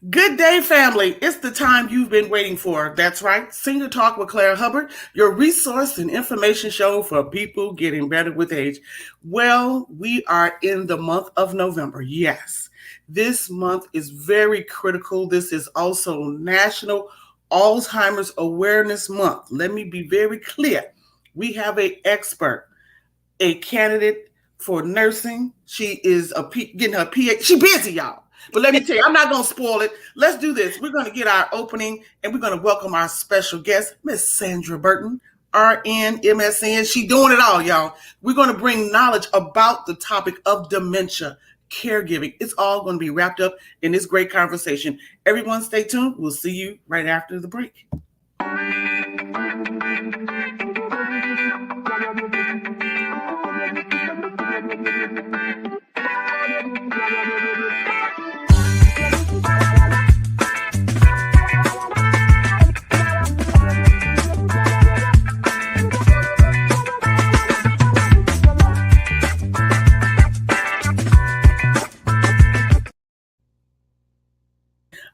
Good day, family. It's the time you've been waiting for. That's right, Senior Talk with Claire Hubbard, your resource and information show for people getting better with age. Well, we are in the month of November. Yes, this month is very critical. This is also National Alzheimer's Awareness Month. Let me be very clear. We have an expert, a candidate for nursing. She is getting her PhD. She busy, y'all. But let me tell you, I'm not going to spoil it. Let's do this. We're going to get our opening and we're going to welcome our special guest, Miss Shandra Burton, RN, MSN. She doing it all, y'all. We're going to bring knowledge about the topic of dementia, caregiving. It's all going to be wrapped up in this great conversation. Everyone stay tuned. We'll see you right after the break.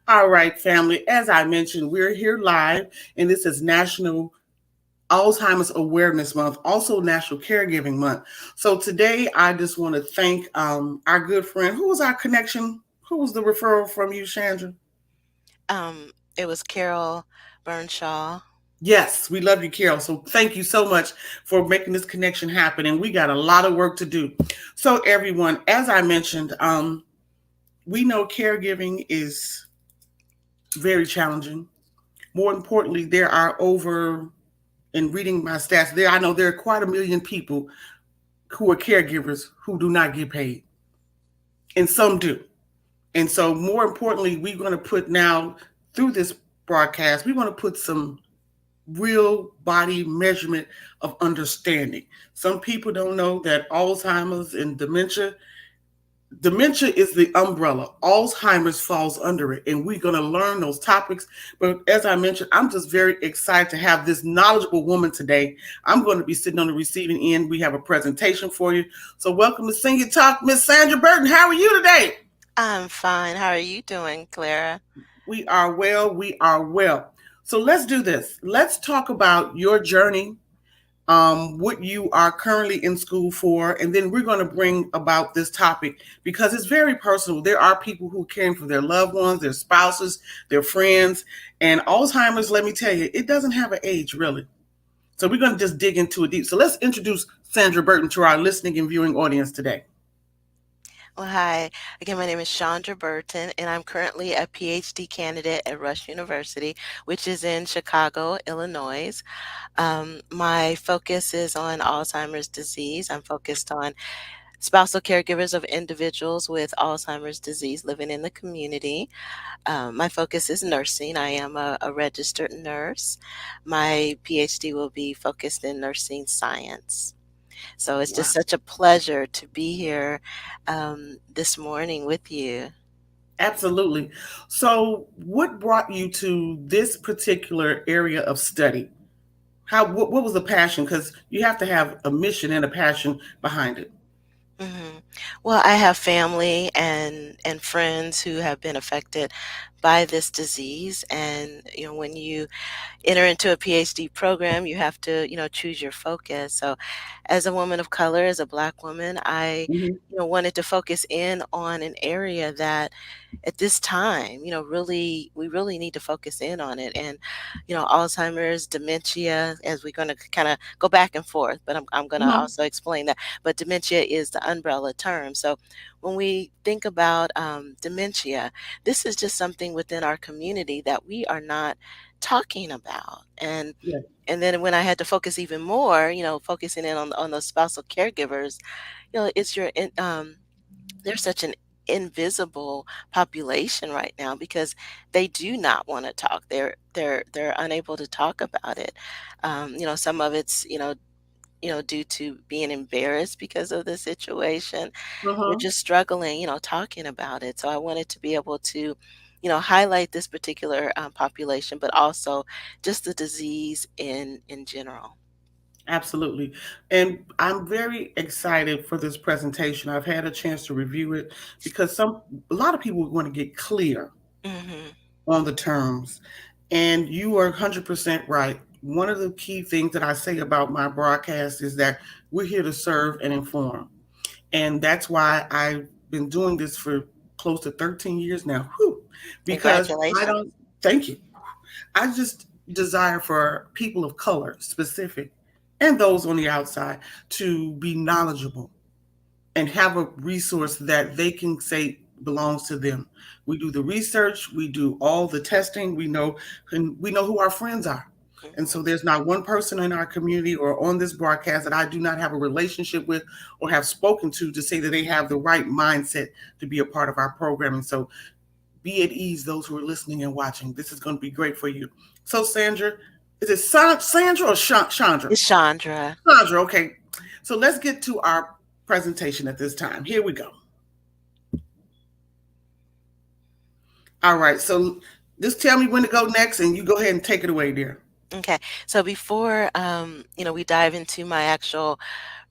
All right, family. As I mentioned, we're here live, and this is National Alzheimer's Awareness Month, also National Caregiving Month. So today, I just want to thank our good friend. Who was our connection? Who was the referral from you, Shandra? It was Carol Burnshaw. Yes, we love you, Carol. So thank you so much for making this connection happen. And we got a lot of work to do. So everyone, as I mentioned, we know caregiving is very challenging. More importantly, there are over, in reading my stats, I know there are quite a million people who are caregivers who do not get paid, and some do. And so, more importantly, we're going to put now through this broadcast, we want to put some real body measurement of understanding. Some people don't know that Alzheimer's and dementia is the umbrella. Alzheimer's falls under it, and we're going to learn those topics. But as I mentioned, I'm just very excited to have this knowledgeable woman today. I'm going to be sitting on the receiving end. We have a presentation for you. So welcome to Senior Talk, Miss Shandra Burton. How are you today? I'm fine. How are you doing, Clara? We are well. We are well. So let's do this. Let's talk about your journey, what you are currently in school for, and then we're going to bring about this topic because it's very personal. There are people who caring for their loved ones, their spouses, their friends, and Alzheimer's, let me tell you, it doesn't have an age really. So we're going to just dig into it deep. So let's introduce Shandra Burton to our listening and viewing audience today. Well, hi. Again, my name is Shandra Burton, and I'm currently a PhD candidate at Rush University, which is in Chicago, Illinois. My focus is on Alzheimer's disease. I'm focused on spousal caregivers of individuals with Alzheimer's disease living in the community. My focus is nursing. I am a registered nurse. My PhD will be focused in nursing science. So it's Wow. just such a pleasure to be here this morning with you. Absolutely. So what brought you to this particular area of study? What was the passion? Because you have to have a mission and a passion behind it. hmm Well, I have family and friends who have been affected by this disease, and when you enter into a PhD program, you have to, choose your focus. So, as a woman of color, as a Black woman, I, Mhm. wanted to focus in on an area that at this time, really, we really need to focus in on it. And, Alzheimer's, dementia, as we're going to kind of go back and forth, but I'm going to Mhm. also explain that. But dementia is the umbrella term. So, when we think about dementia, this is just something within our community that we are not talking about. Yeah. And then when I had to focus even more, focusing in on those spousal caregivers, it's there's such an invisible population right now because they do not want to talk. They're unable to talk about it. Some of it's due to being embarrassed because of the situation, or Mhm. just struggling, talking about it. So I wanted to be able to, highlight this particular population, but also just the disease in general. Absolutely. And I'm very excited for this presentation. I've had a chance to review it because a lot of people want to get clear. Mhm. on the terms. And you are 100% right. One of the key things that I say about my broadcast is that we're here to serve and inform. And that's why I've been doing this for close to 13 years now. Whew. Because I Congratulations. don't, thank you. I just desire for people of color, specific, and those on the outside to be knowledgeable and have a resource that they can say belongs to them. We do the research, we do all the testing, and we know who our friends are. And so Mhm. there's not one person in our community or on this broadcast that I do not have a relationship with or have spoken to say that they have the right mindset to be a part of our programming. So be at ease, those who are listening and watching. This is going to be great for you. So, Sandra, is it Sandra or Chandra? It's Chandra. Sandra, okay. So let's get to our presentation at this time. Here we go. All right. So just tell me when to go next, and you go ahead and take it away, dear. Okay. So before we dive into my actual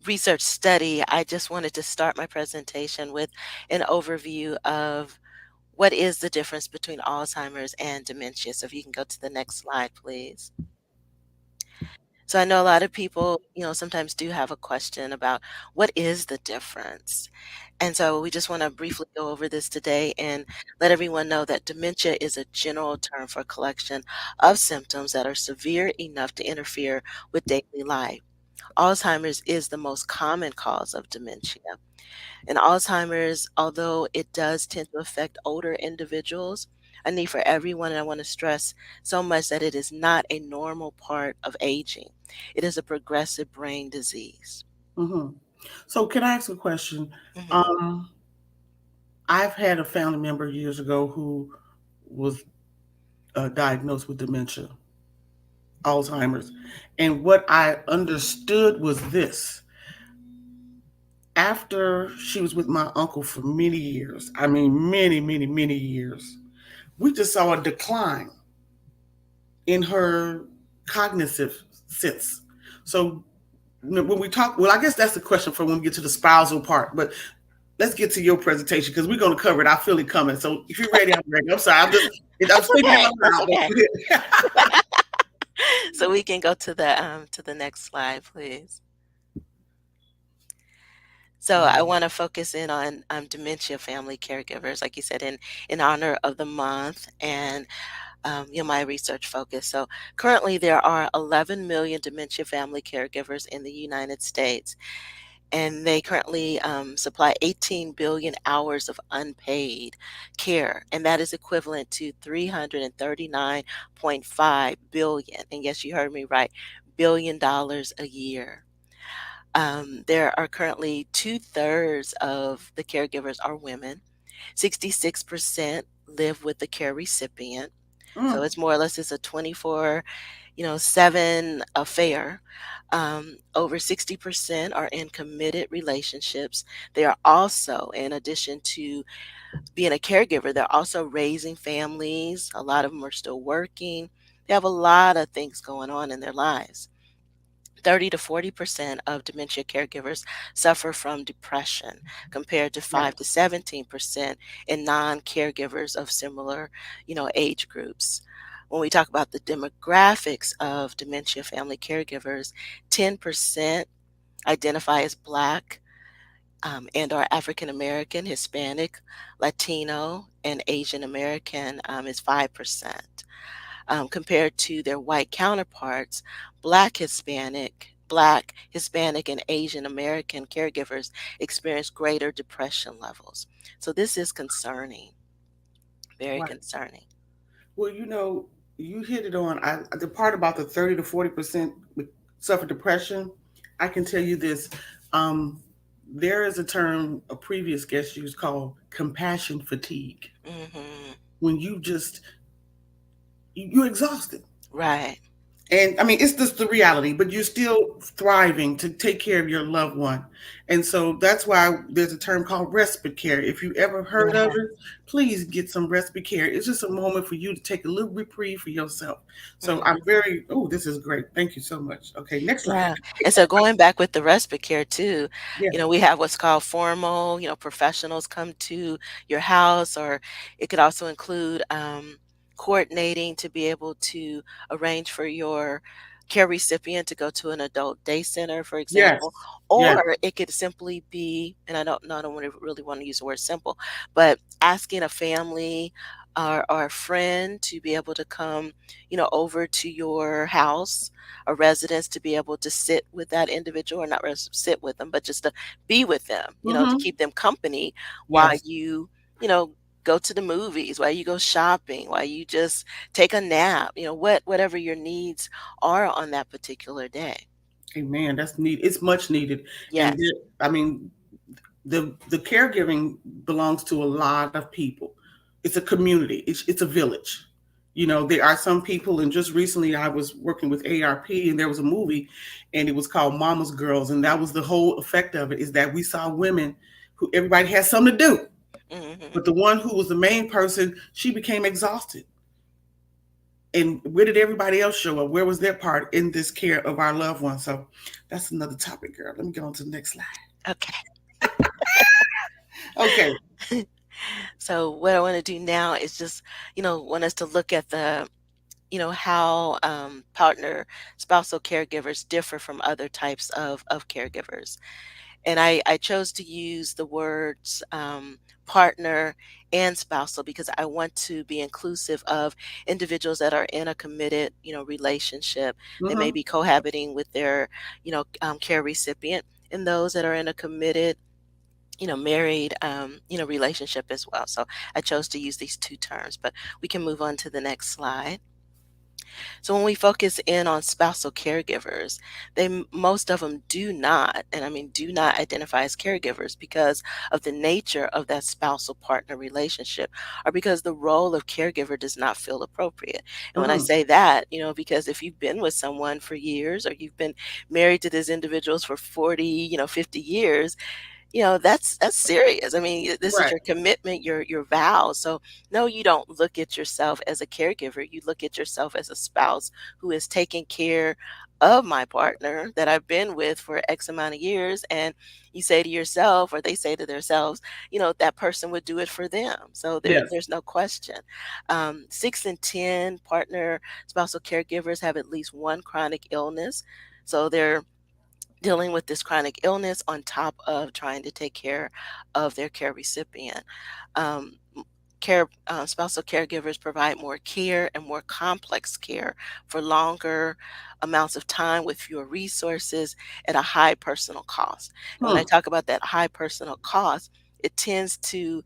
research study, I just wanted to start my presentation with an overview of what is the difference between Alzheimer's and dementia. So if you can go to the next slide, please. So I know a lot of people, sometimes do have a question about what is the difference. And so we just want to briefly go over this today and let everyone know that dementia is a general term for a collection of symptoms that are severe enough to interfere with daily life. Alzheimer's is the most common cause of dementia. And Alzheimer's, although it does tend to affect older individuals, I need for everyone, and I want to stress so much that it is not a normal part of aging. It is a progressive brain disease. Hmm. So, can I ask a question? Mhm. Um, I've had a family member years ago who was diagnosed with dementia, Alzheimer's. And what I understood was this: after she was with my uncle for many years, I mean, many, many, many years, we just saw a decline in her cognitive sense. So when we talk, well, I guess that's the question for when we get to the spousal part. But let's get to your presentation because we're going to cover it. I feel it coming. So if you're ready, I'm ready. I'm sorry. I'm That's speaking okay. out That's loud. okay. But So we can go to the next slide, please. So I want to focus in on dementia family caregivers, like you said, in honor of the month and my research focus. So currently, there are 11 million dementia family caregivers in the United States, and they currently supply 18 billion hours of unpaid care, and that is equivalent to 339.5 billion. And yes, you heard me right, $1 billion a year. There are currently two-thirds of the caregivers are women. 66% live with the care recipient. So mm, it's more or less it's a 24/7 affair. Over 60% are in committed relationships. They are also, in addition to being a caregiver, they're also raising families. A lot of them are still working. They have a lot of things going on in their lives. 30 to 40% of dementia caregivers suffer from depression, compared to right. 5 to 17% in non-caregivers of similar, age groups. When we talk about the demographics of dementia family caregivers, 10% identify as Black, and are African American, Hispanic, Latino, and Asian American is 5%. Compared to their white counterparts, Black, Hispanic, and Asian American caregivers experience greater depression levels. So this is concerning, very Right. concerning. Well, you hit it on. The part about the 30 to 40% suffer depression. I can tell you this. Um, there is a term a previous guest used called compassion fatigue. Hmm. When you're exhausted. Right. And I mean, it's just the reality, but you're still thriving to take care of your loved one. And so that's why there's a term called respite care. If you ever heard of Yeah. it, please get some respite care. It's just a moment for you to take a little reprieve for yourself. So I'm Mhm. very, oh, this is great. Thank you so much. Okay, next slide. Yeah. And so going back with the respite care too, Yeah. we have what's called formal, professionals come to your house, or it could also include coordinating to be able to arrange for your care recipient to go to an adult day center, for Yes. example. Yes. Or it could simply be, and I don't really want to use the word simple, but asking a family or a friend to be able to come, over to your house a residence to be able to sit with that individual, or not sit with them, but just to be with them, to Mm-hmm. keep them company while Yes. you know, go to the movies, while you go shopping, while you just take a nap, whatever your needs are on that particular day. Amen. That's needed. It's much needed. And Yes. I mean, the caregiving belongs to a lot of people. It's a community. It's a village. You know, there are some people, and just recently I was working with ARP, and there was a movie, and it was called Mama's Girls, and that was the whole effect of it, is that we saw women who everybody had something to do, Hmm. but the one who was the main person, she became exhausted. And where did everybody else show up? Where was their part in this care of our loved ones? So that's another topic, girl. Let me go on to the next slide. Okay. Okay. So what I want to do now is just, want us to look at how partner spousal caregivers differ from other types of caregivers. And I chose to use the words partner and spousal because I want to be inclusive of individuals that are in a committed, relationship. They may Mm-hmm. be cohabiting with their, care recipient, and those that are in a committed, married, relationship as well. So I chose to use these two terms, but we can move on to the next slide. So when we focus in on spousal caregivers, most of them do not, and I mean do not identify as caregivers because of the nature of that spousal partner relationship, or because the role of caregiver does not feel appropriate. And when I Mm-hmm. say that, because if you've been with someone for years, or you've been married to these individuals for 40, 50 years, that's serious. I mean, this is Right. your commitment, your vow. So no, you don't look at yourself as a caregiver. You look at yourself as a spouse who is taking care of my partner that I've been with for X amount of years. And you say to yourself, or they say to themselves, that person would do it for them. So Yes. there's no question. 6 in 10 partner spousal caregivers have at least one chronic illness. So they're dealing with this chronic illness on top of trying to take care of their care recipient. Um, Spousal caregivers provide more care and more complex care for longer amounts of time with fewer resources at a high personal cost. And when I Hmm. talk about that high personal cost, it tends to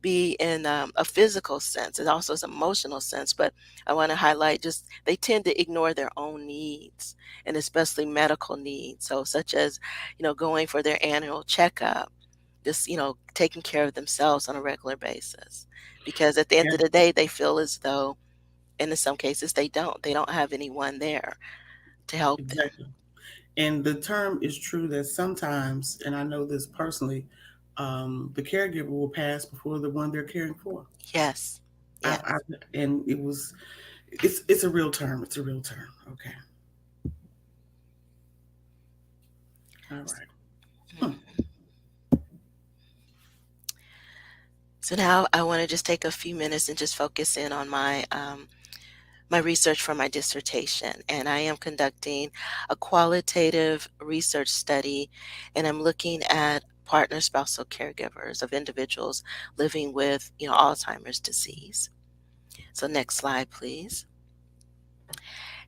be in a physical sense. It also is emotional sense, but I want to highlight just they tend to ignore their own needs, and especially medical needs. So such as, going for their annual checkup, just, taking care of themselves on a regular basis. Because at the end Yeah, of the day, they feel as though, and in some cases they don't have anyone there to help them. exactly. And the term is true that sometimes, and I know this personally, the caregiver will pass before the one they're caring for. Yes. I Yes. and it's a real term. It's a real term. Okay. All right. Hmm. Mhm. So now I want to just take a few minutes and just focus in on my research for my dissertation. And I am conducting a qualitative research study, and I'm looking at partner spousal caregivers of individuals living with, Alzheimer's disease. So next slide, please.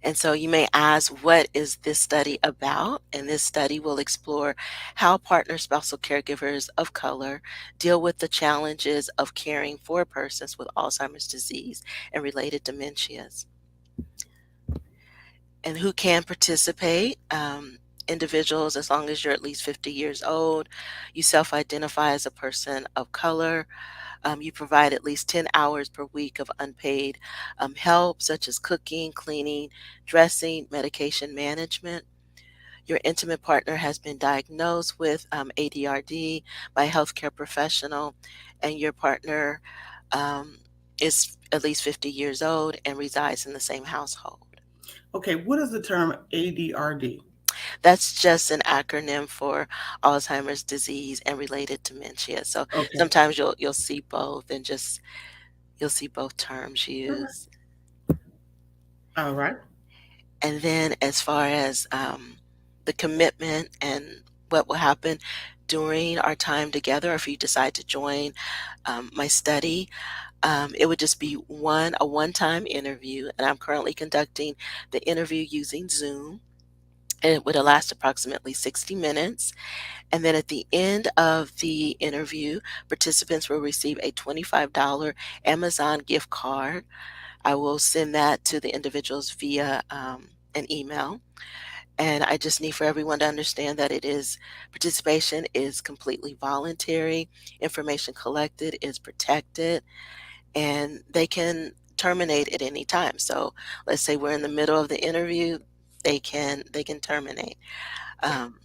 And so you may ask, what is this study about? And this study will explore how partner spousal caregivers of color deal with the challenges of caring for persons with Alzheimer's disease and related dementias. And who can participate? individuals as long as you're at least 50 years old. You self identify as a person of color. You provide at least 10 hours per week of unpaid help, such as cooking, cleaning, dressing, medication management. Your intimate partner has been diagnosed with ADRD by a healthcare professional, and your partner um, is at least 50 years old and resides in the same household. Okay, what is the term ADRD? That's just an acronym for Alzheimer's disease and related dementia. So Okay. sometimes you'll see both and just you'll see both terms All right. used. All right. And then as far as the commitment and what will happen during our time together, if you decide to join my study, it would just be a one-time interview, and I'm currently conducting the interview using Zoom. And it would last approximately 60 minutes. And then at the end of the interview, participants will receive a $25 Amazon gift card. I will send that to the individuals via an email. And I just need for everyone to understand that participation is completely voluntary. Information collected is protected, and they can terminate at any time. So let's say we're in the middle of the interview, they can terminate. Um,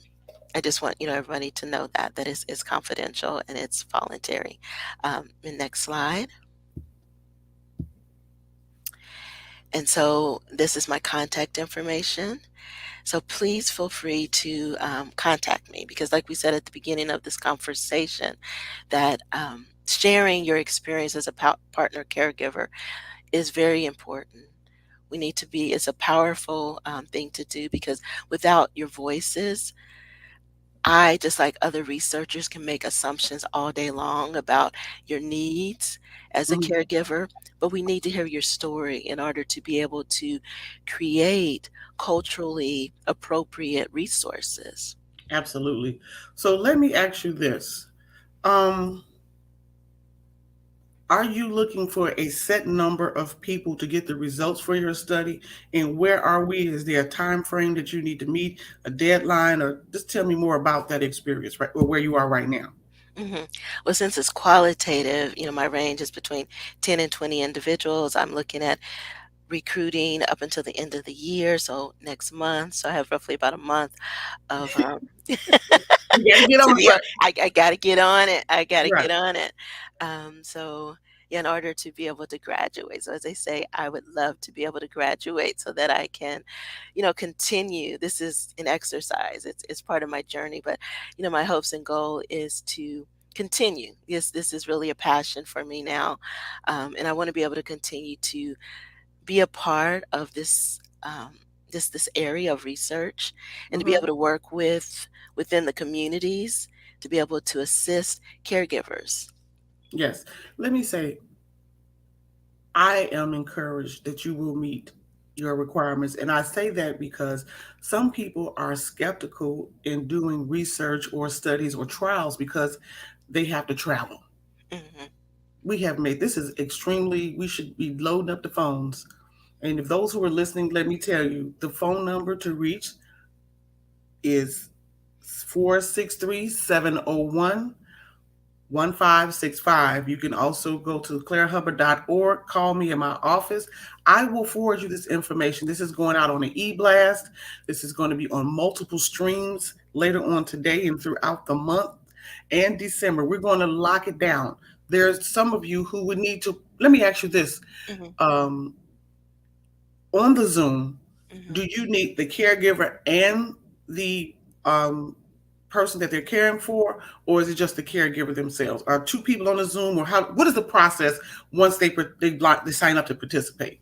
I just want everybody to know that it's confidential and it's voluntary. The next slide. And so this is my contact information. So please feel free to contact me, because like we said at the beginning of this conversation, that sharing your experience as a partner caregiver is very important. It's a powerful thing to do, because without your voices, I, just like other researchers, can make assumptions all day long about your needs as a Mhm. caregiver, but we need to hear your story in order to be able to create culturally appropriate resources. Absolutely. So let me ask you this. Um, are you looking for a set number of people to get the results for your study? And where are we? Is there a time frame that you need to meet, a deadline, or just tell me more about that experience, right, or where you are right now? hmm Well, since it's qualitative, my range is between 10 and 20 individuals. I'm looking at recruiting up until the end of the year, so next month. So I have roughly about a month of You got to get to on it, be right? I gotta get on it. I gotta Right. get on it. So yeah, in order to be able to graduate. So as I say, I would love to be able to graduate so that I can, continue. This is an exercise. It's part of my journey, but my hopes and goal is to continue. This is really a passion for me now, and I want to be able to continue to be a part of this area of research, and to be Hmm. able to work within the communities to be able to assist caregivers. Yes. Let me say, I am encouraged that you will meet your requirements. And I say that because some people are skeptical in doing research or studies or trials because they have to travel. hmm We have made this is extremely, we should be loading up the phones. And if those who are listening, let me tell you, the phone number to reach is 463-701 1565. You can also go to clairehubbard.org, call me in my office. I will forward you this information. This is going out on an e-blast. This is going to be on multiple streams later on today and throughout the month and December. We're going to lock it down. There's some of you who would need to, let me ask you this. hmm Um, on the Zoom, hmm do you need the caregiver and the um, person that they're caring for, or is it just the caregiver themselves? Are two people on the Zoom, or how? What is the process once they sign up to participate?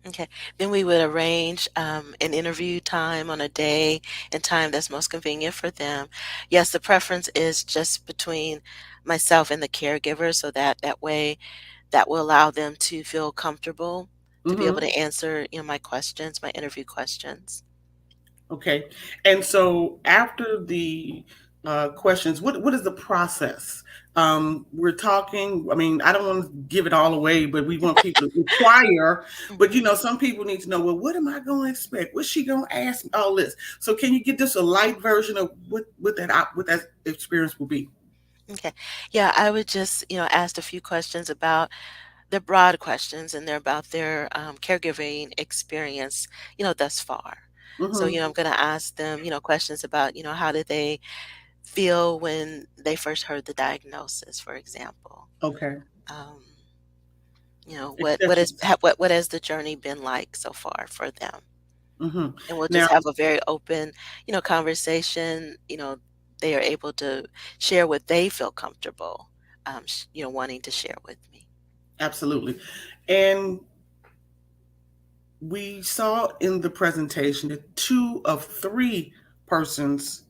Okay. Then we would arrange an interview time on a day and time that's most convenient for them. Yes, the preference is just between myself and the caregiver, so that way that will allow them to feel comfortable to be able Hmm. to answer, my questions, my interview questions. Okay, and so after the questions. What is the process? We're talking. I mean, I don't want to give it all away, but we want people to inquire. But Mhm. some people need to know. Well, what am I going to expect? What's she going to ask me? All this. So, can you give us a light version of what that experience will be? Okay. Yeah, I would just, ask a few questions about the broad questions, and they're about their caregiving experience, thus far. So, Mm-hmm. I'm going to ask them, questions about, how did they feel when they first heard the diagnosis, for example. Okay. Um, Exceptions. what has the journey been like so far for them? Mm-hmm. And we'll Now, just have a very open, conversation. They are able to share what they feel comfortable, wanting to share with me. absolutely. And we saw in the presentation that two of three persons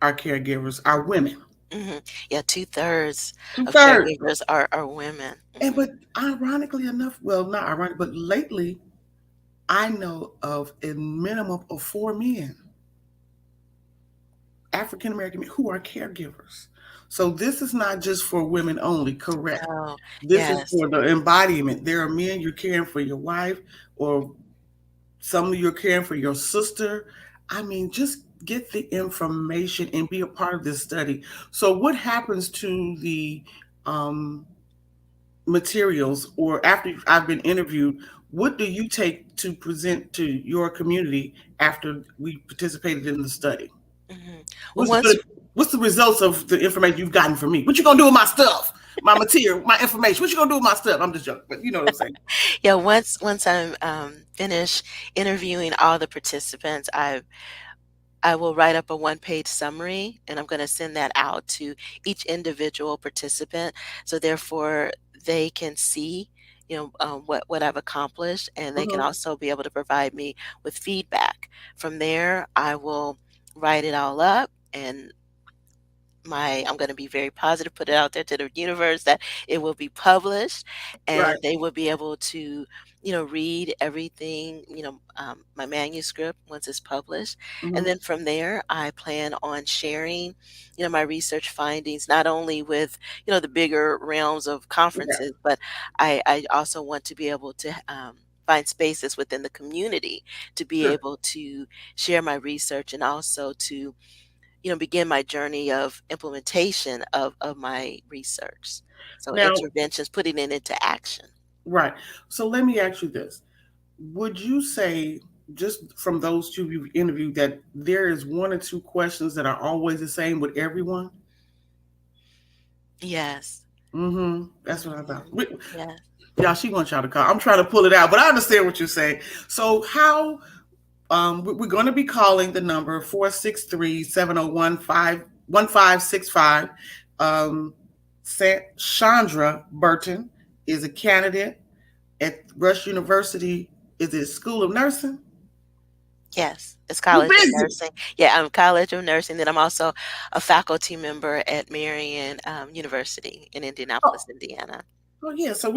are caregivers are women. Hmm. Yeah, 2/3 Two of thirds. caregivers are women. And Hmm. but ironically enough, well, not ironic, but lately I know of a minimum of four men, African American men, who are caregivers. So this is not just for women only, correct? Oh, This is yes. for the embodiment. There are men you're caring for your wife, or some of you're caring for your sister. I mean, just get the information and be a part of this study. So, what happens to the um, materials, or after I've been interviewed, what do you take to present to your community after we participated in the study? Hmm. Well, What's the once what's the results of the information you've gotten from me? What you gonna do with my stuff, my material, my information? What you gonna do with my stuff? I'm just joking, but you know what I'm saying. yeah, once I'm finished interviewing all the participants, I will write up a one-page summary, and I'm going to send that out to each individual participant. So therefore, they can see, what I've accomplished, and they can Mhm. also be able to provide me with feedback. From there, I will write it all up, and I'm going to be very positive, put it out there to the universe that it will be published, Right. and they will be able to, read everything, my manuscript once it's published. And Mhm. then from there, I plan on sharing, my research findings, not only with, the bigger realms of Yeah. conferences, but I also want to be able to, find spaces within the community to be Sure. able to share my research, and also to, begin my journey of implementation of my research. So Now, interventions, putting it into action. right. So let me ask you this. Would you say, just from those two you've interviewed, that there is one or two questions that are always the same with everyone? Yes. Mm-hmm. That's what I thought. Hmm. Yes. Yeah, she wants y'all to call. I'm trying to pull it out, but I understand what you're saying. So how we're going to be calling the number 463-701-1565. Um, Shandra Burton is a candidate at Rush University. Is it School of Nursing? Yes. It's You College of busy? Nursing. Yeah, I'm College of Nursing. Then I'm also a faculty member at Marian University in Oh, Indianapolis, Indiana. oh yeah. So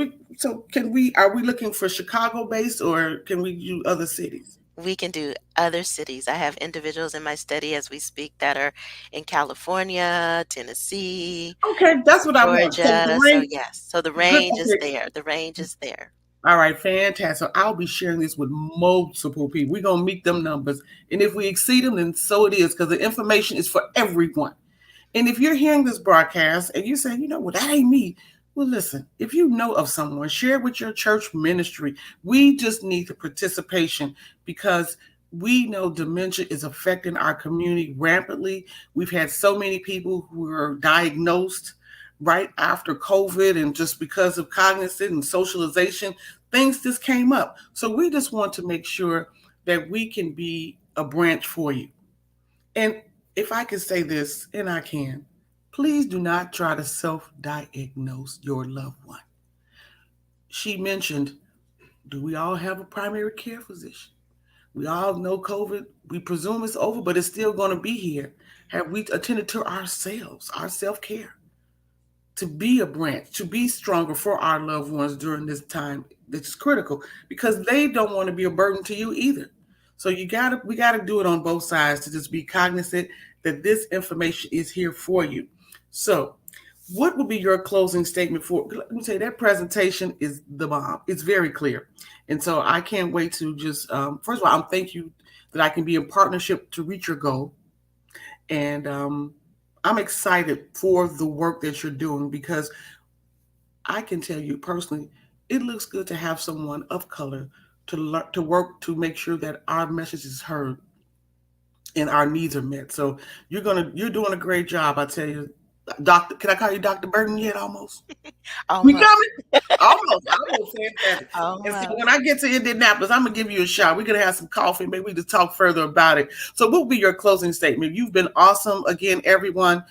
can we, are we looking for Chicago based, or can we do other cities? We can do other cities. I have individuals in my study as we speak that are in California, Tennessee, Okay, that's what I want. So the Georgia. So range, yes. So the good. range is Okay. there. The range is there. All right, fantastic. So I'll be sharing this with multiple people. We're gonna meet them numbers, and if we exceed them, then so it is, because the information is for everyone. And if you're hearing this broadcast and you're saying, well, that ain't me. Well, listen, if you know of someone, share it with your church ministry. We just need the participation, because we know dementia is affecting our community rampantly. We've had so many people who are diagnosed right after COVID, and just because of cognitive and socialization, things just came up. So we just want to make sure that we can be a branch for you. And if I can say this, and I can, please do not try to self diagnose your loved one. She mentioned, do we all have a primary care physician? We all know COVID, we presume it's over, but it's still going to be here. Have we attended to ourselves, our self care, to be a branch, to be stronger for our loved ones during this time that's critical, because they don't want to be a burden to you either. So we gotta do it on both sides, to just be cognizant that this information is here for you. So, what would be your closing statement for? Let me tell you, that presentation is the bomb. It's very clear. And so I can't wait to just, first of all, I'm thank you that I can be in partnership to reach your goal. And I'm excited for the work that you're doing because I can tell you personally, it looks good to have someone of color to learn, to work to make sure that our message is heard and our needs are met. So you're doing a great job. I tell you, Doctor. Can I call you Dr. Burton yet? Almost. You got Almost. me? Almost. I almost said that. And so when Almost. I get to Indianapolis, I'm gonna give you a shot. We're gonna have some coffee. Maybe we just talk further about it. So what will be your closing statement? You've been awesome. Again, everyone.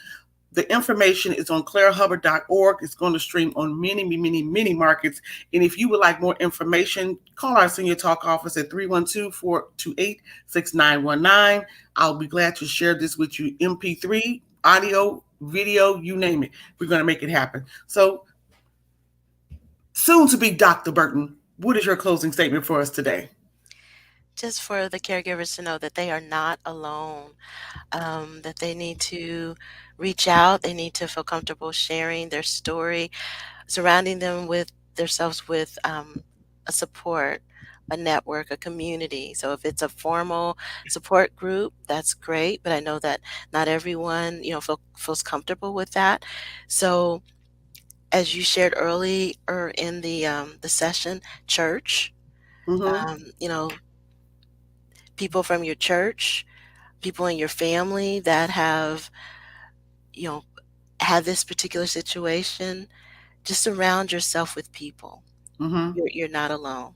The information is on clairehubbard.org. It's going to stream on many markets. And if you would like more information, call our Senior Talk office at 312-428-6919. I'll be glad to share this with you. MP3, audio, video, you name it. We're going to make it happen. So, soon to be Dr. Burton, what is your closing statement for us today? Just for the caregivers to know that they are not alone, that they need to reach out, they need to feel comfortable sharing their story, surrounding them with themselves with a support, a network, a community. So if it's a formal support group, that's great. But I know that not everyone, feels comfortable with that. So as you shared earlier in the session, church, Mm-hmm. um, you know, people from your church, people in your family that have, you know, had this particular situation, just surround yourself with people. Mm-hmm. You're not alone.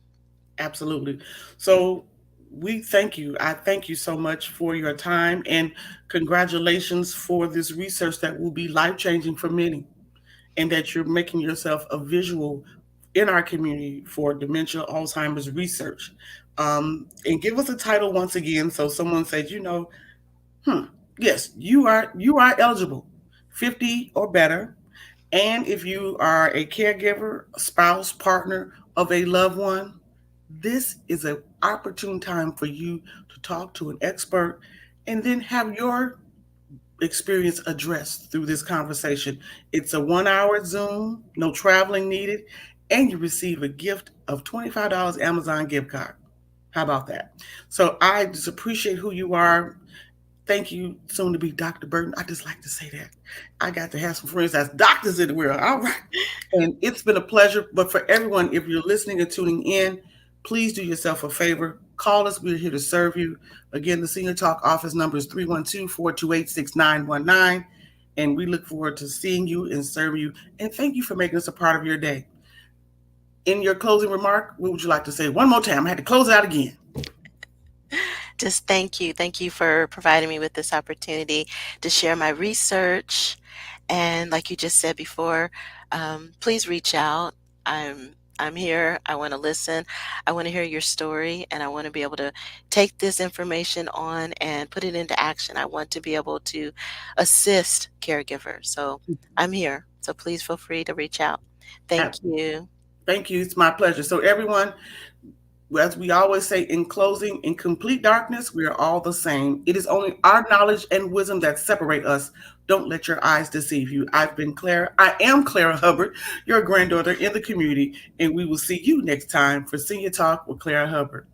Absolutely. So we thank you. I thank you so much for your time and congratulations for this research that will be life changing for many and that you're making yourself a visual in our community for dementia, Alzheimer's research. And give us a title once again so someone says, hmm, yes, you are eligible, 50 or better. And if you are a caregiver, a spouse, partner of a loved one, this is an opportune time for you to talk to an expert and then have your experience addressed through this conversation. It's a 1 hour Zoom, no traveling needed, and you receive a gift of $25 Amazon gift card. How about that? So I just appreciate who you are. Thank you, soon to be Dr. Burton. I just like to say that. I got to have some friends that's doctors in the world. All right. And it's been a pleasure. But for everyone, if you're listening and tuning in, please do yourself a favor. Call us. We're here to serve you. Again, the Senior Talk office number is 312-428-6919. And we look forward to seeing you and serving you. And thank you for making us a part of your day. In your closing remark, what would you like to say? One more time. I had to close it out again. Just thank you. Thank you for providing me with this opportunity to share my research. And like you just said before, please reach out. I'm here. I want to listen. I want to hear your story, and I want to be able to take this information on and put it into action. I want to be able to assist caregivers. So I'm here. So please feel free to reach out. Thank you. Thank you. It's my pleasure. So, everyone, as we always say in closing, in complete darkness, we are all the same. It is only our knowledge and wisdom that separate us. Don't let your eyes deceive you. I've been Claire. I am Clara Hubbard, your granddaughter in the community, and we will see you next time for Senior Talk with Clara Hubbard.